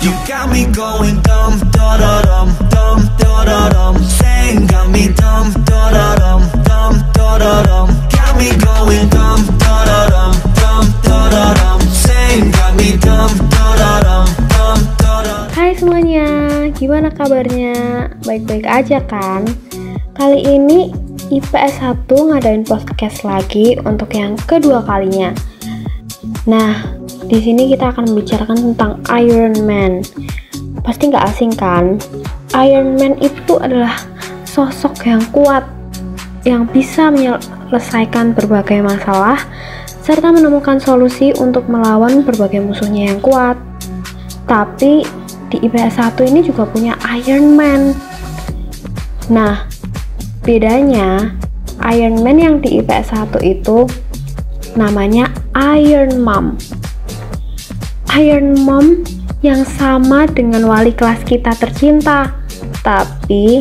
You got me going dumb, da da dum, dumb, da da dum. Saying got me dumb, da da dum, dumb, da da dum. Got me going dumb, da da dum, dumb, da da dum. Saying got me dumb, da da dum, dumb, da da. Hai semuanya, gimana kabarnya? Baik-baik aja kan? Kali ini IPS 1 ngadain podcast lagi untuk yang kedua kalinya. Nah, di sini kita akan membicarakan tentang Iron Man. Pasti nggak asing kan? Iron Man itu adalah sosok yang kuat, yang bisa menyelesaikan berbagai masalah, serta menemukan solusi untuk melawan berbagai musuhnya yang kuat. Tapi di IPS 1 ini juga punya Iron Man. Nah, bedanya Iron Man yang di IPS 1 itu namanya Iron Mom. Iron Mom yang sama dengan wali kelas kita tercinta, tapi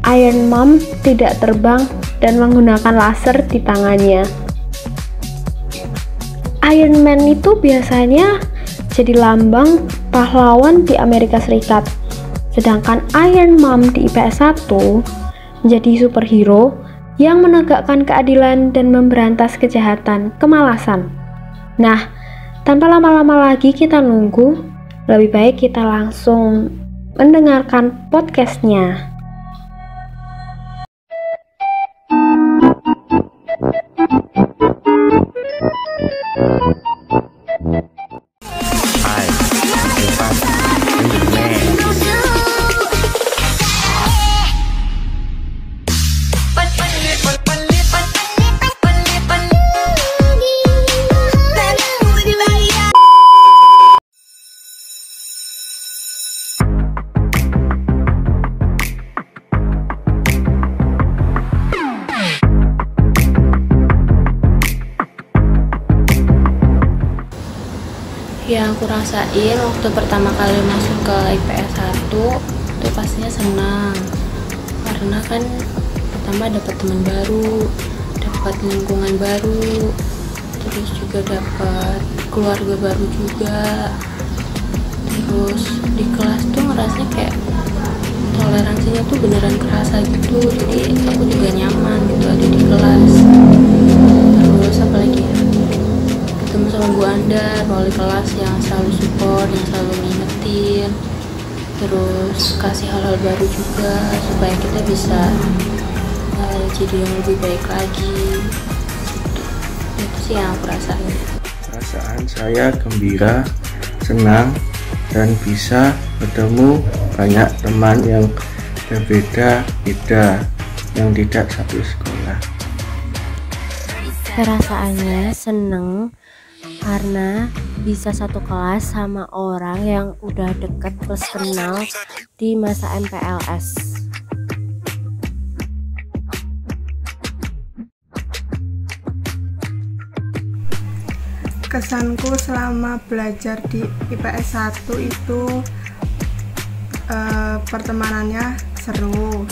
Iron Mom tidak terbang dan menggunakan laser di tangannya. Iron Man itu biasanya jadi lambang pahlawan di Amerika Serikat, sedangkan Iron Mom di IPS 1 menjadi superhero yang menegakkan keadilan dan memberantas kejahatan, kemalasan. Nah, tanpa lama-lama lagi kita nunggu, lebih baik kita langsung mendengarkan podcastnya. Yang aku rasain waktu pertama kali masuk ke IPS 1 itu pastinya senang, karena kan pertama dapat teman baru, dapat lingkungan baru, terus juga dapat keluarga baru juga. Terus di kelas tuh ngerasa kayak toleransinya tuh beneran kerasa gitu, jadi aku juga nyaman gitu ada di kelas. Terus apalagi ya, ketemu sama Bu Andar, wali kelas yang selalu support, yang selalu ngingetin, terus kasih hal-hal baru juga supaya kita bisa jadi yang lebih baik lagi. Itu sih yang aku rasain. Perasaan saya gembira, senang, dan bisa bertemu banyak teman yang berbeda-beda yang tidak satu sekolah. Perasaannya seneng karena bisa satu kelas sama orang yang udah deket plus kenal di masa MPLS. Kesanku selama belajar di IPS 1 itu pertemanannya seru,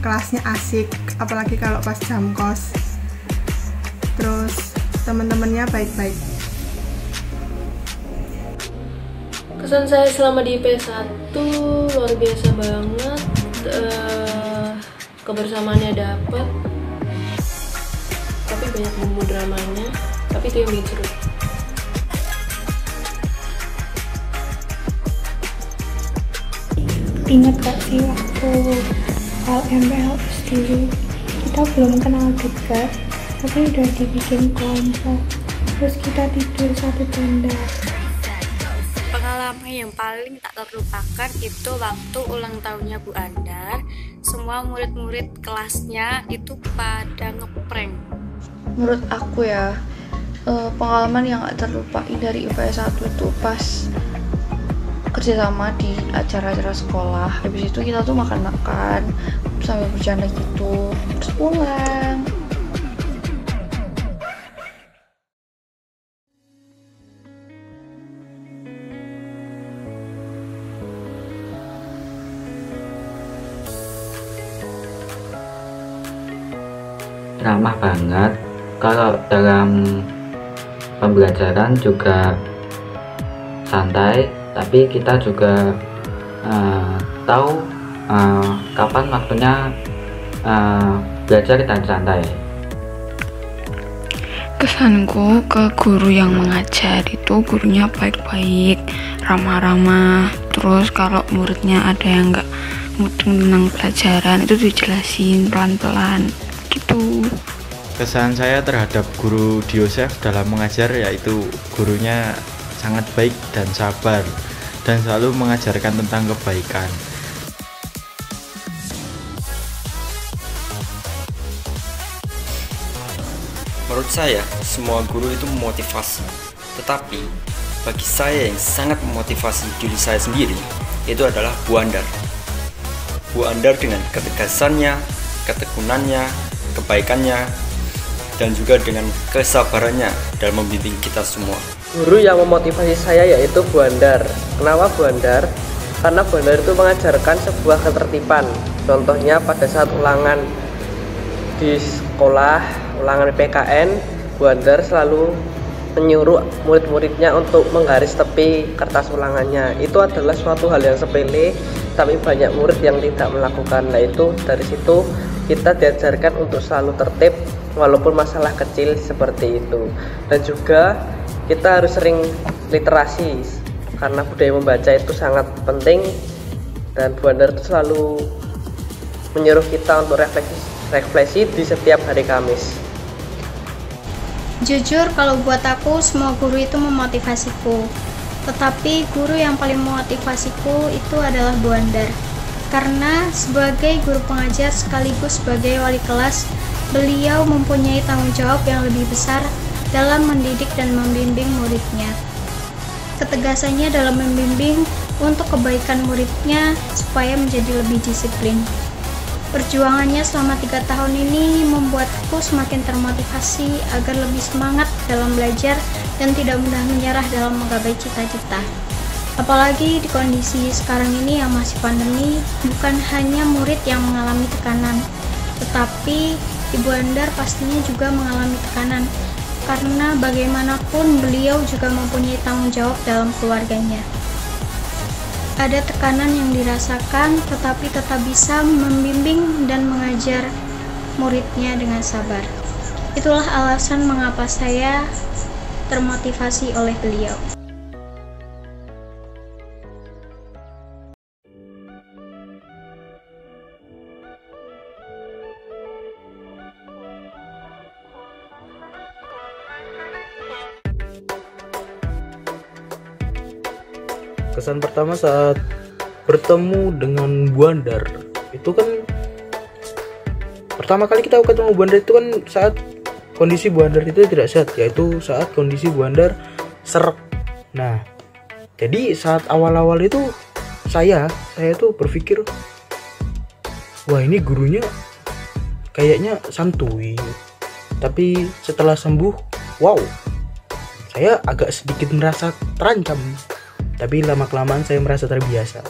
kelasnya asik, apalagi kalau pas jam kos. Terus teman-temannya baik-baik. Kesan saya selama di IPS 1 luar biasa banget. Kebersamaannya dapat, tapi banyak bumbu dramanya, tapi itu yang bikin seru. Ingat gak sih waktu awal MPLS dulu kita belum kenal dekat, tapi udah dibikin kelompok, terus kita tidur satu tenda. Pengalaman yang paling tak terlupakan itu waktu ulang tahunnya Bu Andar. Semua murid-murid kelasnya itu pada ngeprank. Menurut aku ya, pengalaman yang gak terlupain dari IPS 1 itu pas kerjasama di acara-acara sekolah. Habis itu kita tuh makan-makan sambil bercanda gitu, terus pulang. Ramah banget. Kalau dalam pembelajaran juga santai, tapi kita juga tahu kapan waktunya belajar dan santai. Kesanku ke guru yang mengajar itu gurunya baik-baik, ramah-ramah. Terus kalau muridnya ada yang nggak mudeng tentang pelajaran itu dijelasin pelan-pelan gitu. Kesan saya terhadap guru Diosef dalam mengajar yaitu gurunya sangat baik dan sabar dan selalu mengajarkan tentang kebaikan. Menurut saya, semua guru itu memotivasi. Tetapi, bagi saya yang sangat memotivasi diri saya sendiri, itu adalah Bu Andar. Bu Andar dengan ketegasannya, ketekunannya, kebaikannya, dan juga dengan kesabarannya dalam membimbing kita semua. Guru yang memotivasi saya yaitu Bu Andar. Kenapa Bu Andar? Karena Bu Andar itu mengajarkan sebuah ketertiban. Contohnya pada saat ulangan di sekolah, ulangan PKN, Bu Andar selalu menyuruh murid-muridnya untuk menggaris tepi kertas ulangannya. Itu adalah suatu hal yang sepele, tapi banyak murid yang tidak melakukan. Nah itu dari situ kita diajarkan untuk selalu tertib walaupun masalah kecil seperti itu. Dan juga kita harus sering literasi karena budaya membaca itu sangat penting, dan Bu Andar itu selalu menyuruh kita untuk refleksi di setiap hari Kamis. Jujur, kalau buat aku semua guru itu memotivasiku. Tetapi guru yang paling memotivasiku itu adalah Bu Andar. Karena sebagai guru pengajar sekaligus sebagai wali kelas, beliau mempunyai tanggung jawab yang lebih besar dalam mendidik dan membimbing muridnya. Ketegasannya dalam membimbing untuk kebaikan muridnya supaya menjadi lebih disiplin. Perjuangannya selama 3 tahun ini membuatku semakin termotivasi agar lebih semangat dalam belajar dan tidak mudah menyerah dalam menggapai cita-cita. Apalagi di kondisi sekarang ini yang masih pandemi, bukan hanya murid yang mengalami tekanan, tetapi Ibu Andar pastinya juga mengalami tekanan, karena bagaimanapun beliau juga mempunyai tanggung jawab dalam keluarganya. Ada tekanan yang dirasakan, tetapi tetap bisa membimbing dan mengajar muridnya dengan sabar. Itulah alasan mengapa saya termotivasi oleh beliau. Kesan pertama saat bertemu dengan Bu Andar itu kan, pertama kali kita ketemu Bu Andar itu kan saat kondisi Bu Andar itu tidak sehat, yaitu saat kondisi Bu Andar serak. Nah, jadi saat awal-awal itu saya tuh berpikir, wah ini gurunya kayaknya santuy. Tapi setelah sembuh, wow, saya agak sedikit merasa terancam. Tapi lama-kelamaan saya merasa terbiasa.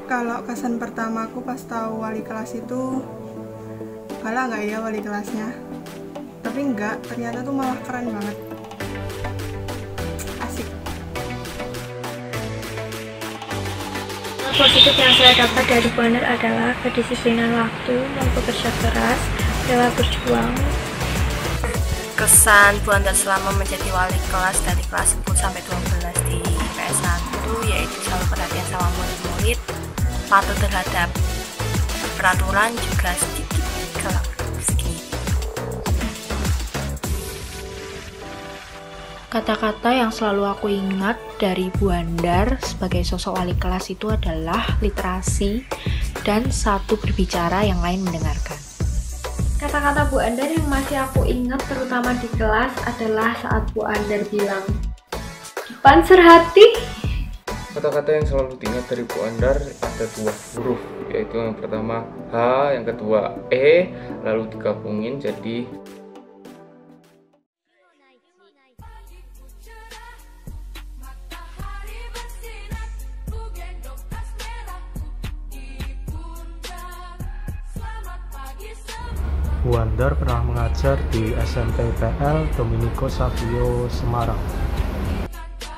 Kalau kesan pertamaku pas tahu wali kelas itu, galak nggak ya wali kelasnya? Tapi enggak, ternyata tuh malah keren banget. Asik. Positif yang saya dapat dari Bu Andar adalah kedisiplinan waktu, mampu kerja keras, rela berjuang. Kesan Bu Andar selama menjadi wali kelas dari kelas 10 sampai 12 di IPS 1 yaitu selalu perhatian sama murid-murid, patuh terhadap peraturan, juga sedikit galak. Kata-kata yang selalu aku ingat dari Bu Andar sebagai sosok wali kelas itu adalah literasi dan satu berbicara yang lain mendengarkan. Kata-kata Bu Andar yang masih aku ingat terutama di kelas adalah saat Bu Andar bilang, "Panser hati." Kata-kata yang selalu diingat dari Bu Andar ada 2 huruf, yaitu yang pertama H, yang kedua E, lalu digabungin jadi Bu Andar pernah mengajar di SMP PL Domenico Savio Semarang.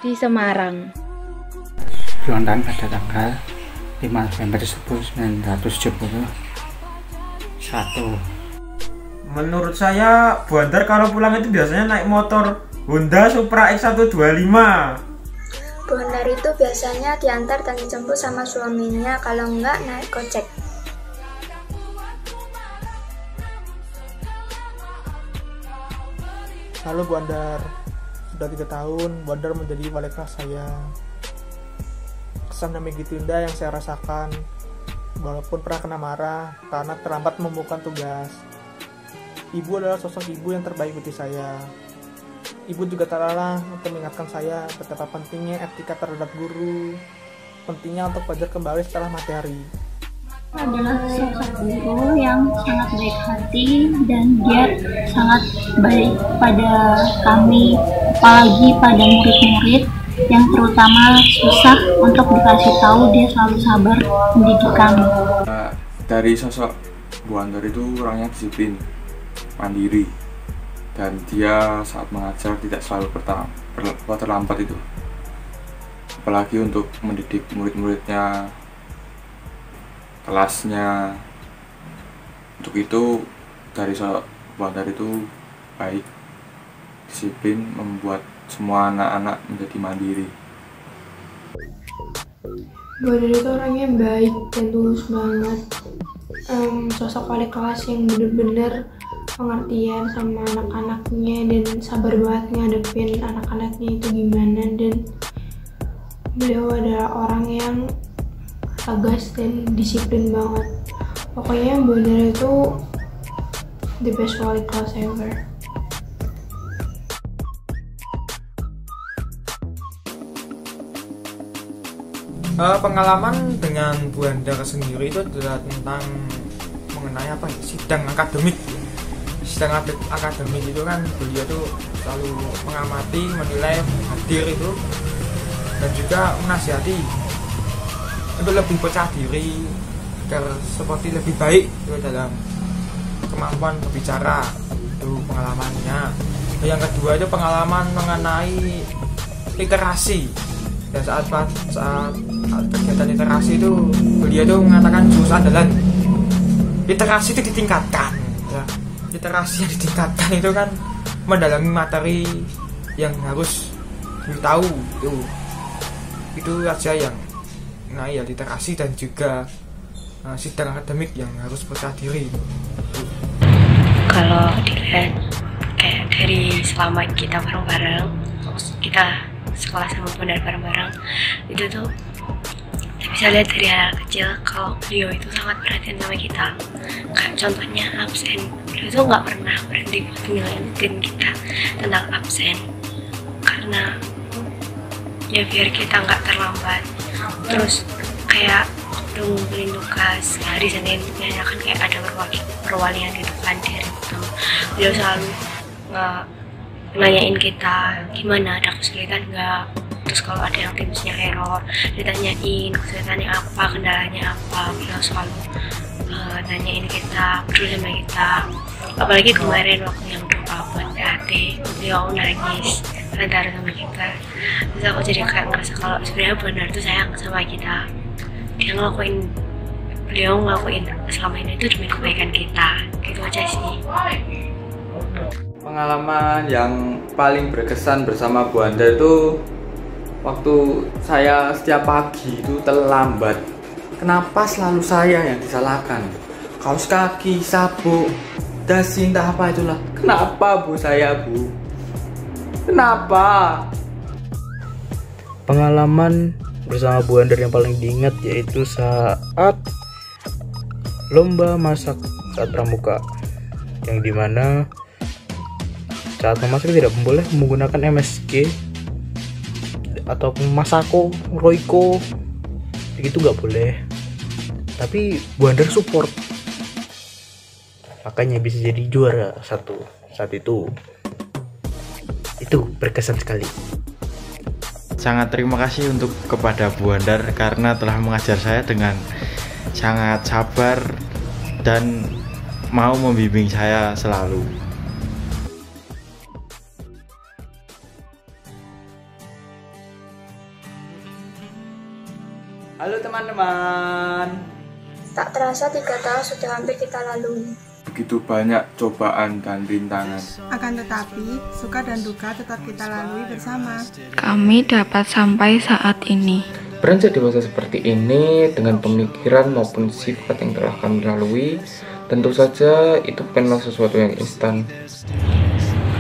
di Semarang. Ulang tahun pada tanggal 5 November 1971. Menurut saya, Bu Andar kalau pulang itu biasanya naik motor Honda Supra X125. Bu Andar itu biasanya diantar dan dijemput sama suaminya, kalau enggak naik gojek. Halo Bu Andar, sudah 3 tahun Bu Andar menjadi wali kelas saya. Kesan yang begitu indah yang saya rasakan, walaupun pernah kena marah karena terlambat membuka tugas. Ibu adalah sosok ibu yang terbaik bagi saya. Ibu juga tak lelah untuk mengingatkan saya betapa pentingnya etika terhadap guru, pentingnya untuk belajar kembali setelah materi. Adalah sosok guru yang sangat baik hati dan dia sangat baik pada kami, apalagi pada murid-murid yang terutama susah untuk dikasih tahu, dia selalu sabar mendidik kami. Dari sosok Bu Andar itu orangnya disiplin, mandiri, dan dia saat mengajar tidak selalu terlambat itu, apalagi untuk mendidik murid-muridnya, kelasnya. Untuk itu dari sosok Bu Andar itu baik, disiplin, membuat semua anak-anak menjadi mandiri. Bu Andar itu orangnya baik dan tulus banget, sosok wali kelas yang bener-bener pengertian sama anak-anaknya dan sabar banget ngadepin anak-anaknya itu gimana, dan beliau adalah orang yang tegas dan disiplin banget. Pokoknya Bu Andar itu the best wali kelas ever. Pengalaman dengan Bu Andar sendiri itu adalah tentang mengenai sidang akademik. Sidang akademik itu kan beliau tuh selalu mengamati, menilai, hadir itu, dan juga menasihati untuk lebih percaya diri agar seperti lebih baik itu dalam kemampuan berbicara. Itu pengalamannya. Yang kedua itu pengalaman mengenai literasi. Dan saat kegiatan literasi itu beliau itu mengatakan jurus andalan literasi itu ditingkatkan ya. Literasi yang ditingkatkan itu kan mendalami materi yang harus ditahu, itu aja yang ya literasi, dan juga sidang akademik yang harus percaya diri. Kalau dilihat kayak dari selama kita bareng-bareng, kita sekolah sama Bu Andar bareng-bareng, itu tuh bisa lihat dari hal kecil kalau beliau itu sangat perhatian sama kita. Kayak contohnya absen, beliau itu nggak pernah berhenti buat ngingetin kita tentang absen, karena ya biar kita nggak terlambat. Terus kayak waktu ngumpulin tugas hari Senin, biasanya kan kayak ada perwalian gitu kan di hari pertama, beliau selalu nanyain kita gimana, ada kesulitan nggak. Terus kalau ada yang timsnya error, ditanyain kesulitannya apa, kendalanya apa. Beliau selalu nanyain kita, peduli sama kita. Apalagi kemarin waktu yang doa buat PAT, beliau nangis antara sama kita. Terus aku jadi kayak ngerasa kalau sebenarnya Bu Andar tuh sayang sama kita. Beliau ngelakuin selama ini itu demi kebaikan kita. Gitu aja sih. Pengalaman yang paling berkesan bersama Bu Andar itu waktu saya setiap pagi itu terlambat. Kenapa selalu saya yang disalahkan? Kaos kaki, sabuk, dasi, entah apa itulah. Kenapa Bu saya, Bu? Kenapa? Pengalaman bersama Bu Andar yang paling diingat yaitu saat lomba masak saat pramuka, yang dimana saat memasak tidak boleh menggunakan MSG atau Masako, Royco, begitu nggak boleh. Tapi Bu Andar support, makanya bisa jadi juara satu saat itu. Itu berkesan sekali. Sangat terima kasih untuk kepada Bu Andar karena telah mengajar saya dengan sangat sabar dan mau membimbing saya selalu. Halo teman-teman. Tak terasa 3 tahun sudah hampir kita lalui. Begitu banyak cobaan dan rintangan. Akan tetapi, suka dan duka tetap kita lalui bersama. Kami dapat sampai saat ini. Beranjak dewasa seperti ini dengan pemikiran maupun sifat yang telah kami lalui, tentu saja itu bukanlah sesuatu yang instan.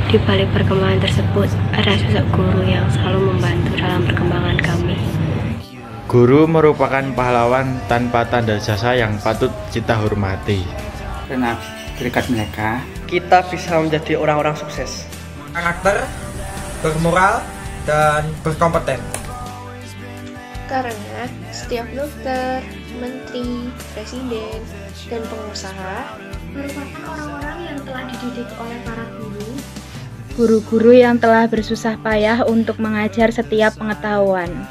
Di balik perkembangan tersebut, ada sosok guru yang selalu membantu dalam perkembangan kami. Guru merupakan pahlawan tanpa tanda jasa yang patut kita hormati. Karena berkat mereka, kita bisa menjadi orang-orang sukses. Karakter, bermoral, dan berkompeten. Karena setiap dokter, menteri, presiden, dan pengusaha merupakan orang-orang yang telah dididik oleh para guru. Guru-guru yang telah bersusah payah untuk mengajar setiap pengetahuan.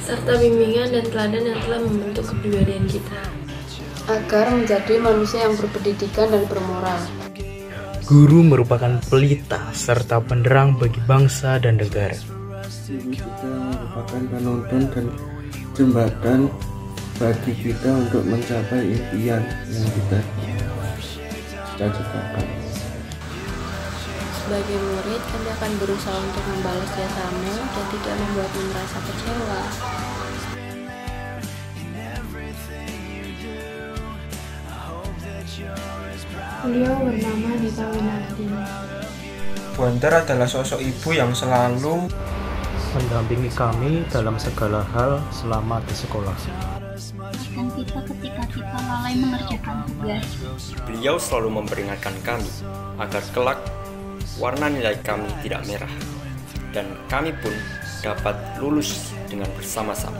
Serta bimbingan dan teladan yang telah membentuk kepribadian kita. Agar menjadi manusia yang berpendidikan dan bermoral. Guru merupakan pelita serta penerang bagi bangsa dan negara. Guru juga merupakan penonton dan jembatan bagi kita untuk mencapai impian yang kita cita-citakan. Sebagai murid, kami akan berusaha untuk membalas jasamu dan tidak membuatmu merasa kecewa. Beliau bernama Dita Winarti. Bu Andar adalah sosok ibu yang selalu mendampingi kami dalam segala hal selama di sekolah. Dan kita ketika kita lalai mengerjakan tugas. Beliau selalu memperingatkan kami agar kelak warna nilai kami tidak merah dan kami pun dapat lulus dengan bersama-sama.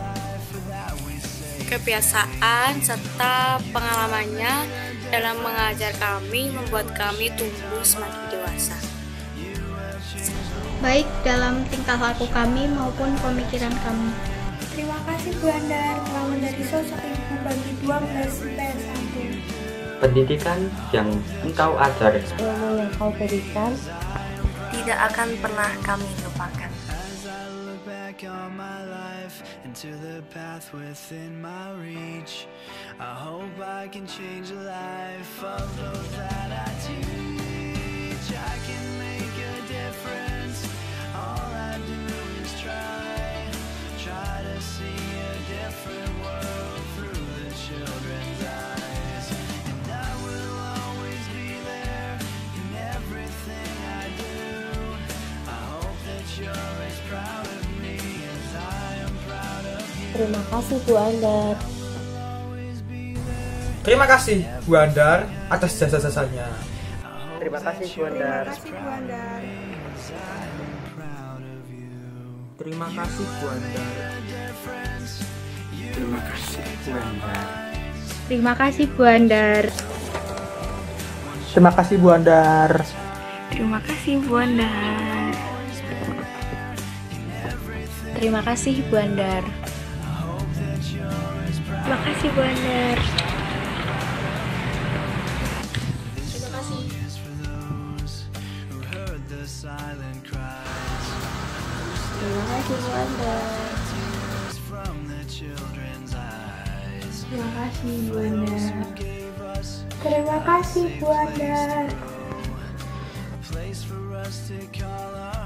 Kebiasaan serta pengalamannya dalam mengajar kami membuat kami tumbuh semakin dewasa. Baik dalam tingkah laku kami maupun pemikiran kami. Terima kasih Bu Andar telah menjadi sosok ibu bagi 12 IPS 1. Pendidikan yang engkau ajar, ilmu yang kau berikan, tidak akan pernah kami lupakan. Into the path within my reach, I hope I can change the life of those that I teach. I can make a difference. All I do is try to see a different world through the children's eyes. And I will always be there in everything I do. I hope that you're as proud of me as I am proud of you. Terima kasih Bu Andar. Terima kasih Bu Andar atas jasa-jasanya. Terima kasih Bu Andar. Terima kasih Bu Andar. Terima kasih Bu Andar. Terima kasih Bu Andar. Terima kasih Bu Andar. Terima kasih Bu Andar. Terima kasih Bu Andar. Terima kasih Bu Andar. Terima kasih. Terima kasih Bu Andar. Terima kasih Bu Andar. Terima kasih Bu Andar. Place for us to call our